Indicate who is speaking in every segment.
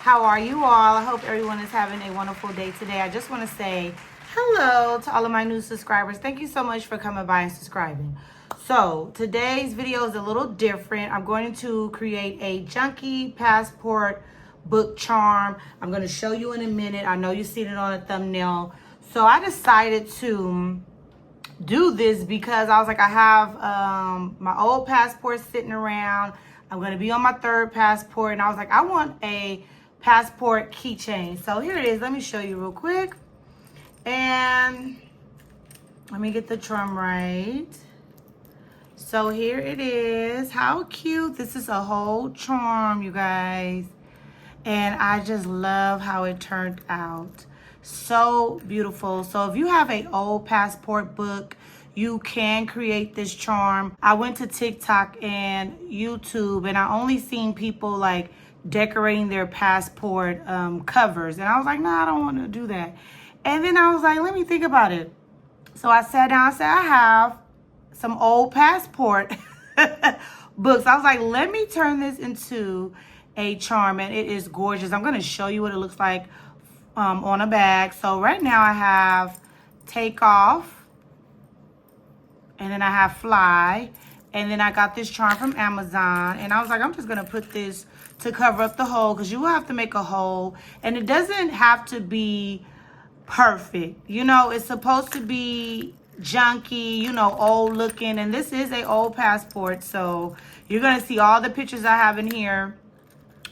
Speaker 1: How are you all? I hope everyone is having a wonderful day today. I just want to say hello to all of my new subscribers. Thank you so much for coming by and subscribing. So today's video is a little different. I'm going to create a junkie passport book charm. I'm going to show you in a minute. I know you've seen it on a thumbnail. So I decided to do this because I was like, I have my old passport sitting around. I'm going to be on my third passport. And I was like, I want a passport keychain. So here it is. Let me show you real quick. And let me get the charm right. So here it is. How cute. This is a whole charm, you guys. And I just love how it turned out. So beautiful. So if you have an old passport book, you can create this charm. I went to TikTok and YouTube, and I only seen people like decorating their passport covers. And I was like, nah, I don't want to do that. And then I was like, let me think about it. So I sat down, I said, I have some old passport books. I was like, let me turn this into a charm, and it is gorgeous. I'm going to show you what it looks like on a bag. So right now I have Take Off, and then I have Fly, and then I got this charm from Amazon, and I was like, I'm just going to put this to cover up the hole, because you will have to make a hole, and it doesn't have to be perfect. You know, it's supposed to be junky, you know, old looking, and this is a old passport, so you're going to see all the pictures I have in here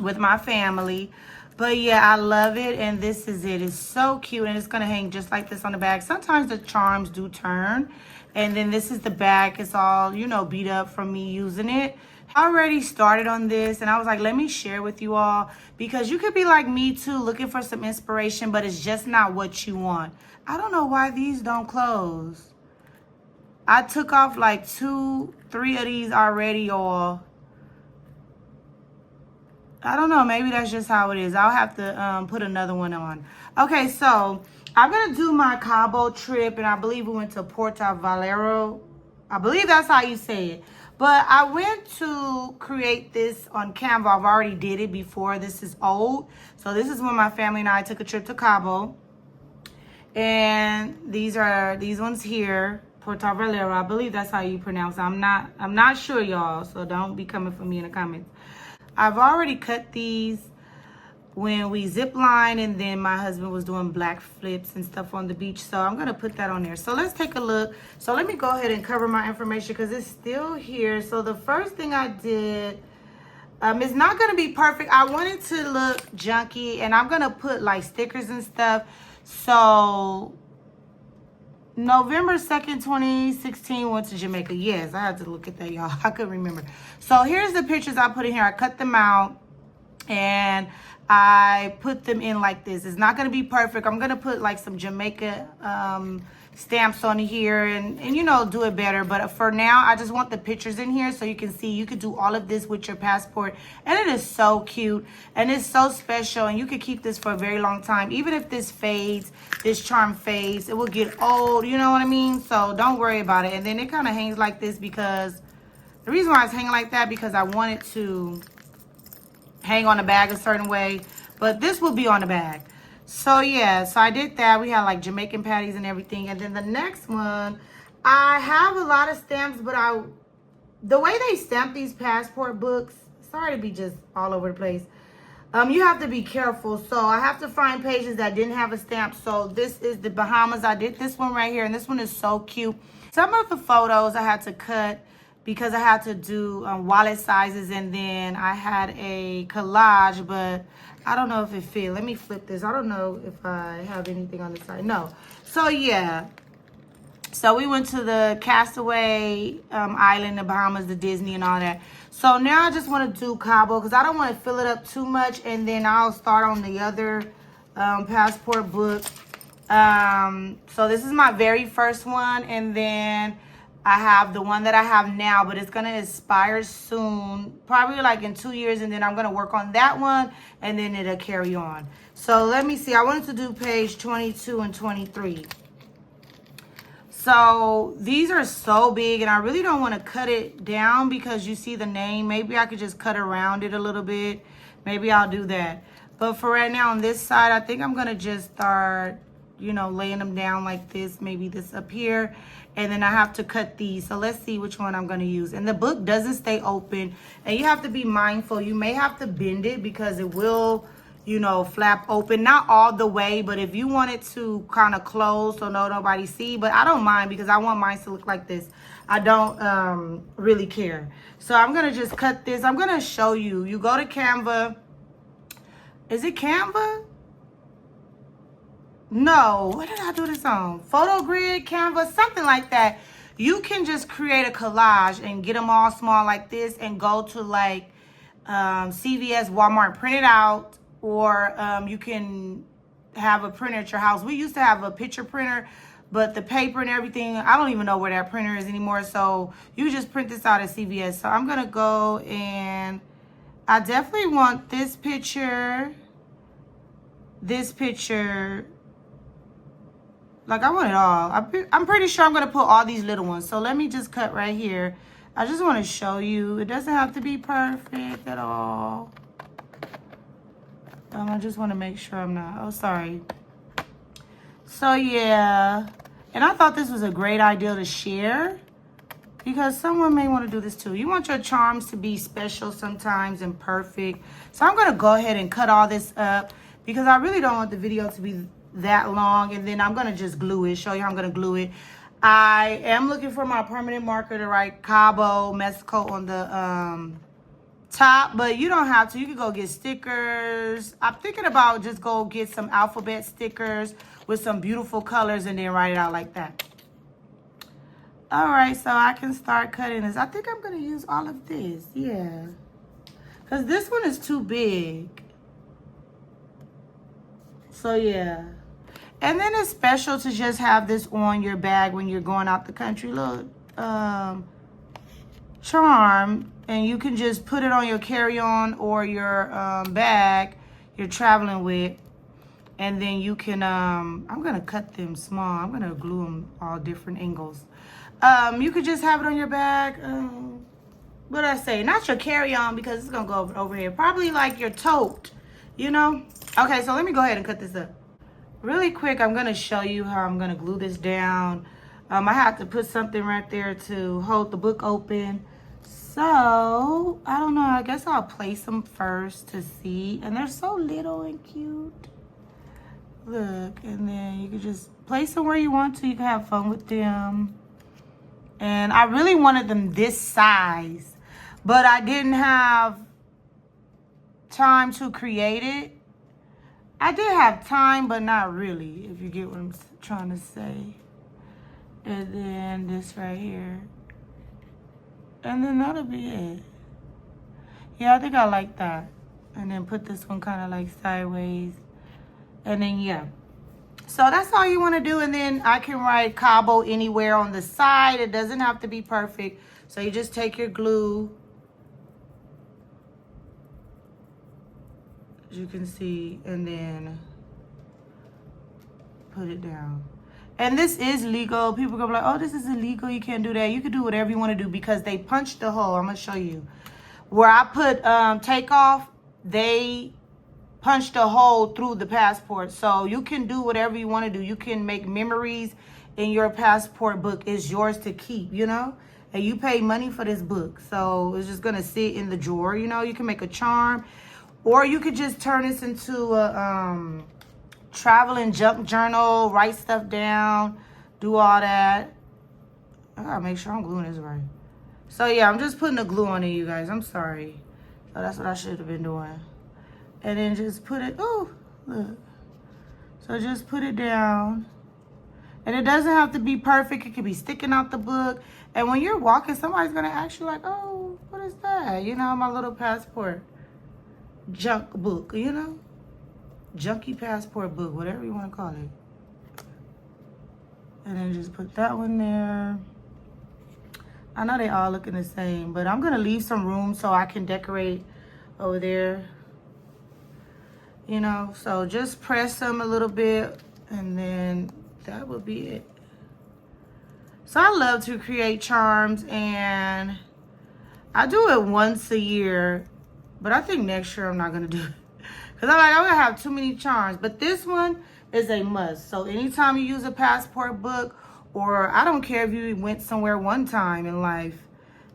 Speaker 1: with my family. But yeah, I love it, and this is it. It's so cute, and it's going to hang just like this on the bag. Sometimes the charms do turn, and then this is the back. It's all, you know, beat up from me using it. I already started on this, and I was like, let me share with you all, because you could be like me too, looking for some inspiration, but it's just not what you want. I don't know why these don't close. I took off like 2, 3 of these already, y'all. I don't know. Maybe that's just how it is. I'll have to put another one on. Okay, so I'm going to do my Cabo trip, and I believe we went to Puerto Valero. I believe that's how you say it. But I went to create this on Canva. I've already did it before. This is old. So this is when my family and I took a trip to Cabo. And these are these ones here. Puerto Valero. I believe that's how you pronounce it. I'm not sure, y'all. So don't be coming for me in the comments. I've already cut these when we zip line, and then my husband was doing black flips and stuff on the beach. So I'm going to put that on there. So let's take a look. So let me go ahead and cover my information because it's still here. So the first thing I did, it's not going to be perfect. I wanted to look junky, and I'm going to put like stickers and stuff. So November 2nd, 2016, went to Jamaica. Yes, I had to look at that, y'all. I couldn't remember. So here's the pictures I put in here. I cut them out, and I put them in like this. It's not going to be perfect. I'm going to put like some Jamaica stamps on here and you know, do it better. But for now, I just want the pictures in here so you can see. You could do all of this with your passport, and it is so cute, and it's so special, and you could keep this for a very long time. Even if this fades, this charm fades, it will get old, you know what I mean? So don't worry about it. And then it kind of hangs like this, because the reason why it's hanging like that, because I want it to hang on the bag a certain way, but this will be on the bag. So yeah, so I did that. We had like Jamaican patties and everything. And then the next one, I have a lot of stamps, but the way they stamp these passport books, sorry to be just all over the place, you have to be careful. So I have to find pages that didn't have a stamp. So this is the Bahamas. I did this one right here, and this one is so cute. Some of the photos I had to cut because I had to do wallet sizes, and then I had a collage, but I don't know if it fit. Let me flip this. I don't know if I have anything on the side. No. So yeah. So we went to the Castaway Island, the Bahamas, the Disney and all that. So now I just want to do Cabo because I don't want to fill it up too much, and then I'll start on the other passport book. So this is my very first one, and then I have the one that I have now, but it's going to expire soon, probably like in 2 years, and then I'm going to work on that one, and then it'll carry on. So let me see. I wanted to do page 22 and 23. So these are so big, and I really don't want to cut it down because you see the name. Maybe I could just cut around it a little bit. Maybe I'll do that. But for right now on this side, I think I'm going to just start, you know, laying them down like this. Maybe this up here. And then I have to cut these. So let's see which one I'm going to use. And the book doesn't stay open. And you have to be mindful. You may have to bend it because it will, you know, flap open. Not all the way, but if you want it to kind of close so nobody see. But I don't mind because I want mine to look like this. I don't really care. So I'm going to just cut this. I'm going to show you. You go to Canva. Is it Canva? No, what did I do this on? Photo Grid, Canva, something like that. You can just create a collage and get them all small like this and go to like CVS, Walmart, print it out, or you can have a printer at your house. We used to have a picture printer, but the paper and everything, I don't even know where that printer is anymore. So you just print this out at CVS. So I'm going to go and I definitely want this picture. Like, I want it all. I'm pretty sure I'm going to put all these little ones. So let me just cut right here. I just want to show you. It doesn't have to be perfect at all. I just want to make sure I'm not. Oh, sorry. So, yeah. And I thought this was a great idea to share, because someone may want to do this too. You want your charms to be special sometimes and perfect. So I'm going to go ahead and cut all this up because I really don't want the video to be that long. And then I'm going to just glue it, show you how I'm going to glue it. I am looking for my permanent marker to write Cabo, Mexico on the top, but you don't have to. You can go get stickers. I'm thinking about just go get some alphabet stickers with some beautiful colors and then write it out like that. All right, so I can start cutting this. I think I'm going to use all of this. Yeah. Because this one is too big. So, yeah. And then it's special to just have this on your bag when you're going out the country. Look, charm. And you can just put it on your carry-on or your bag you're traveling with. And then you can, I'm going to cut them small. I'm going to glue them all different angles. You could just have it on your bag. What did I say? Not your carry-on because it's going to go over here. Probably like your tote, you know? Okay, so let me go ahead and cut this up. Really quick, I'm going to show you how I'm going to glue this down. I have to put something right there to hold the book open. So, I don't know. I guess I'll place them first to see. And they're so little and cute. Look, and then you can just place them where you want to. You can have fun with them. And I really wanted them this size, but I didn't have time to create it. I did have time, but not really, if you get what I'm trying to say. And then this right here. And then that'll be it. Yeah, I think I like that. And then put this one kind of like sideways. And then, yeah. So that's all you want to do. And then I can write Cabo anywhere on the side. It doesn't have to be perfect. So you just take your glue. As you can see. And then put it down. And this is legal. People go like, oh, this is illegal. You can't do that. You can do whatever you want to do because they punched the hole. I'm going to show you. Where I put takeoff, they punched a hole through the passport. So you can do whatever you want to do. You can make memories in your passport book. It's yours to keep, you know. And you pay money for this book. So it's just going to sit in the drawer, you know. You can make a charm. Or you could just turn this into a traveling junk journal, write stuff down, do all that. I gotta make sure I'm gluing this right. So yeah, I'm just putting the glue on it, you guys. I'm sorry. So that's what I should have been doing. And then just put it, oh, look. So just put it down. And it doesn't have to be perfect. It could be sticking out the book. And when you're walking, somebody's gonna ask you like, oh, what is that? You know, my little passport junk book, you know? Junky passport book, whatever you want to call it. And then just put that one there. I know they all looking the same, but I'm going to leave some room so I can decorate over there. You know, so just press them a little bit and then that will be it. So I love to create charms and I do it once a year, but I think next year I'm not going to do it. I'm like, I'm gonna have too many charms. But this one is a must. So anytime you use a passport book, or I don't care if you went somewhere one time in life,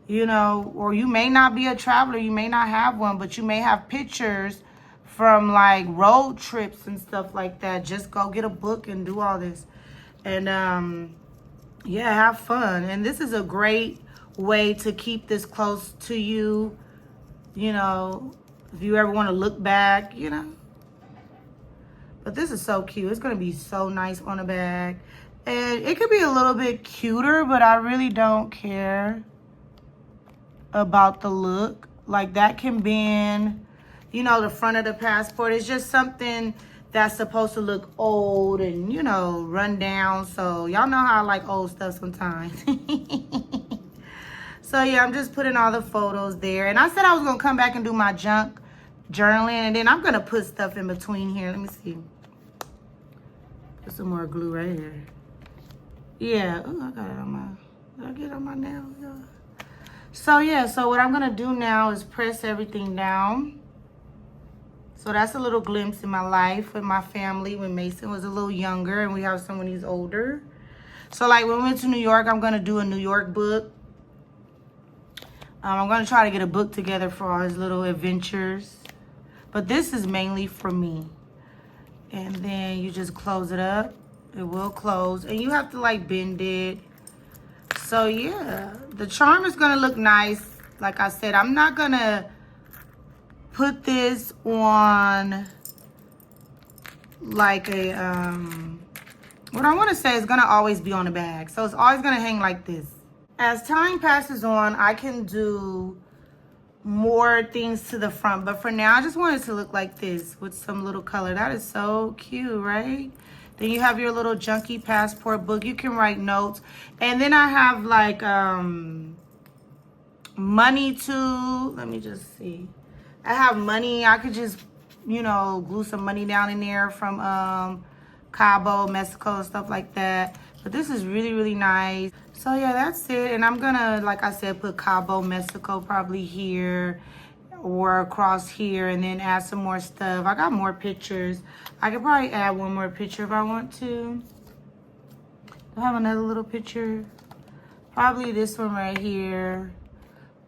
Speaker 1: you know, or you may not be a traveler, you may not have one, but you may have pictures from like road trips and stuff like that. Just go get a book and do all this. And yeah, have fun. And this is a great way to keep this close to you, you know, if you ever want to look back, you know. But this is so cute. It's going to be so nice on a bag. And it could be a little bit cuter, but I really don't care about the look. Like, that can bend, you know, the front of the passport. It's just something that's supposed to look old and, you know, run down. So y'all know how I like old stuff sometimes. So yeah, I'm just putting all the photos there. And I said I was gonna come back and do my junk journaling, and then I'm gonna put stuff in between here. Let me see. Put some more glue right here. Yeah, oh, I got it on my, did I get it on my nail? Yeah. So yeah, so what I'm gonna do now is press everything down. So that's a little glimpse in my life with my family when Mason was a little younger, and we have some when he's older. So like when we went to New York, I'm gonna do a New York book. I'm gonna try to get a book together for all his little adventures. But this is mainly for me. And then you just close it up. It will close. And you have to like bend it. So yeah, the charm is gonna look nice. Like I said, I'm not gonna put this on like a, what I wanna say is gonna always be on the bag. So it's always gonna hang like this. As time passes on, I can do more things to the front. But for now, I just want it to look like this with some little color. That is so cute, right? Then you have your little junky passport book. You can write notes. And then I have like money too. Let me just see. I have money. I could just, you know, glue some money down in there from Cabo, Mexico, and stuff like that. But this is really, really nice. So yeah, that's it. And I'm gonna, like I said, put Cabo, Mexico probably here or across here, and then add some more stuff. I got more pictures. I could probably add one more picture if I want to. I have another little picture. Probably this one right here.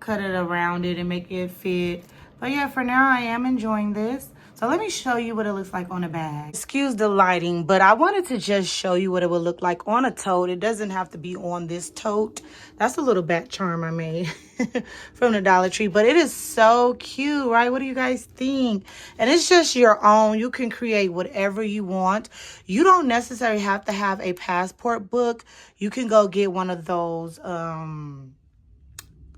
Speaker 1: Cut it around it and make it fit. But yeah, for now I am enjoying this. So let me show you what it looks like on a bag. Excuse the lighting, but I wanted to just show you what it would look like on a tote. It doesn't have to be on this tote. That's a little back charm I made from the Dollar Tree, but it is so cute, right? What do you guys think? And it's just your own. You can create whatever you want. You don't necessarily have to have a passport book. You can go get one of those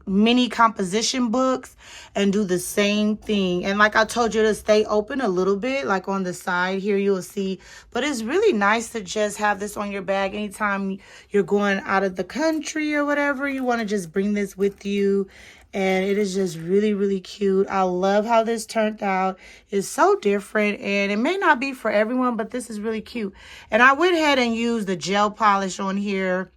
Speaker 1: mini composition books and do the same thing. And like I told you, to stay open a little bit, like on the side here you'll see. But it's really nice to just have this on your bag anytime you're going out of the country or whatever. You want to just bring this with you. And it is just really, really cute. I love how this turned out. It's so different, and it may not be for everyone, but this is really cute. And I went ahead and used the gel polish on here.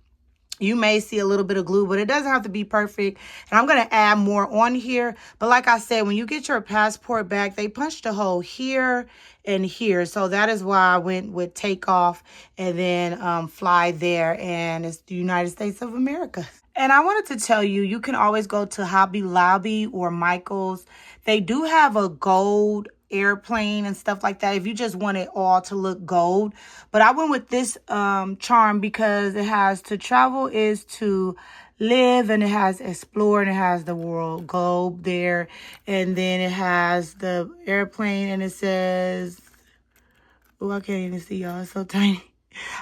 Speaker 1: You may see a little bit of glue, but it doesn't have to be perfect. And I'm going to add more on here. But like I said, when you get your passport back, they punched a hole here and here. So that is why I went with takeoff and then fly there. And it's the United States of America. And I wanted to tell you, you can always go to Hobby Lobby or Michael's. They do have a gold airplane and stuff like that if you just want it all to look gold. But I went with this charm because it has to travel is to live, and it has explore, and it has the world globe there, and then it has the airplane, and it says, oh, I can't even see y'all, it's so tiny.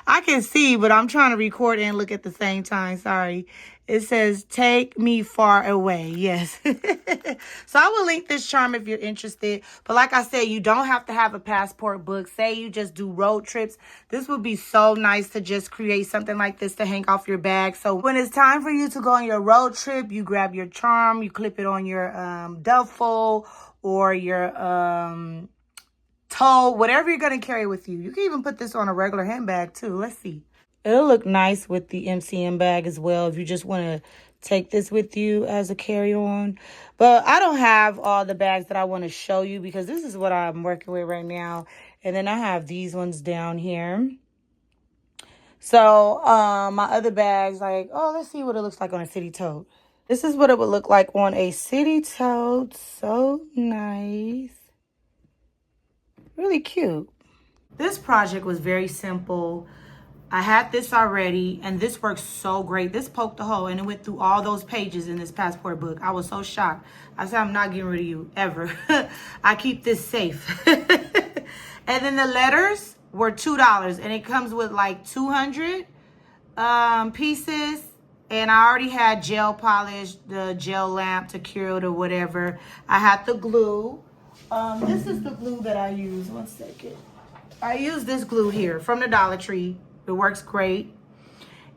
Speaker 1: I can see, but I'm trying to record and look at the same time. Sorry. It says, take me far away. Yes. So I will link this charm if you're interested. But like I said, you don't have to have a passport book. Say you just do road trips. This would be so nice to just create something like this to hang off your bag. So when it's time for you to go on your road trip, you grab your charm, you clip it on your duffel or your tote, whatever you're going to carry with you. You can even put this on a regular handbag too. Let's see. It'll look nice with the MCM bag as well if you just want to take this with you as a carry-on. But I don't have all the bags that I want to show you because this is what I'm working with right now. And then I have these ones down here. So my other bags, like, oh, let's see what it looks like on a city tote. This is what it would look like on a city tote. So nice. Really cute. This project was very simple. I had this already, and this works so great. This poked a hole, and it went through all those pages in this passport book. I was so shocked. I said, I'm not getting rid of you, ever. I keep this safe. And then the letters were $2, and it comes with like 200 pieces. And I already had gel polish, the gel lamp to cure it or whatever. I had the glue. This is the glue that I use. One second. I use this glue here from the Dollar Tree. It works great.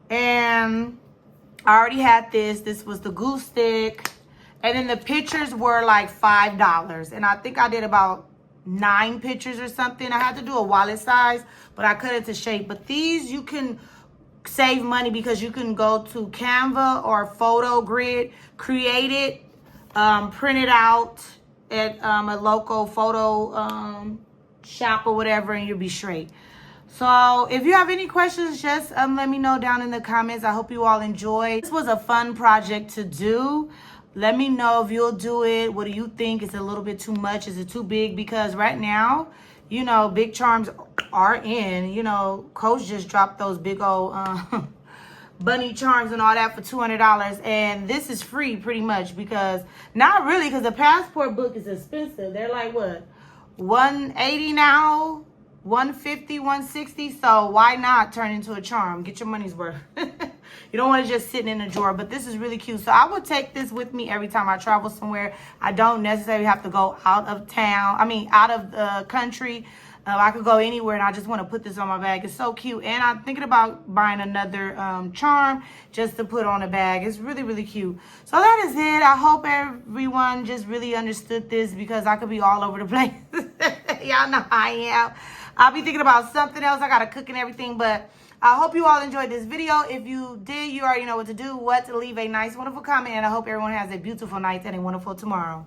Speaker 1: And I already had this. This was the glue stick. And then the pictures were like $5. And I think I did about 9 pictures or something. I had to do a wallet size, but I cut it to shape. But these, you can save money because you can go to Canva or Photo Grid, create it, print it out at a local photo shop or whatever, and you'll be straight. So if you have any questions, just let me know down in the comments. I hope you all enjoyed. This was a fun project to do. Let me know if you'll do it. What do you think? Is it a little bit too much? Is it too big? Because right now, you know, big charms are in. You know, Coach just dropped those big old bunny charms and all that for $200. And this is free pretty much because, not really, because the passport book is expensive. They're like, what, $180 now? $150, $160. So why not turn into a charm? Get your money's worth. You don't want it just sitting in a drawer. But this is really cute. So I would take this with me every time I travel somewhere. I don't necessarily have to go out of town. I mean, out of the country. I could go anywhere, and I just want to put this on my bag. It's so cute. And I'm thinking about buying another charm just to put on a bag. It's really, really cute. So that is it. I hope everyone just really understood this because I could be all over the place. Y'all know how I am. I'll be thinking about something else. I got to cook and everything. But I hope you all enjoyed this video. If you did, you already know what to do. Leave a nice, wonderful comment. And I hope everyone has a beautiful night and a wonderful tomorrow.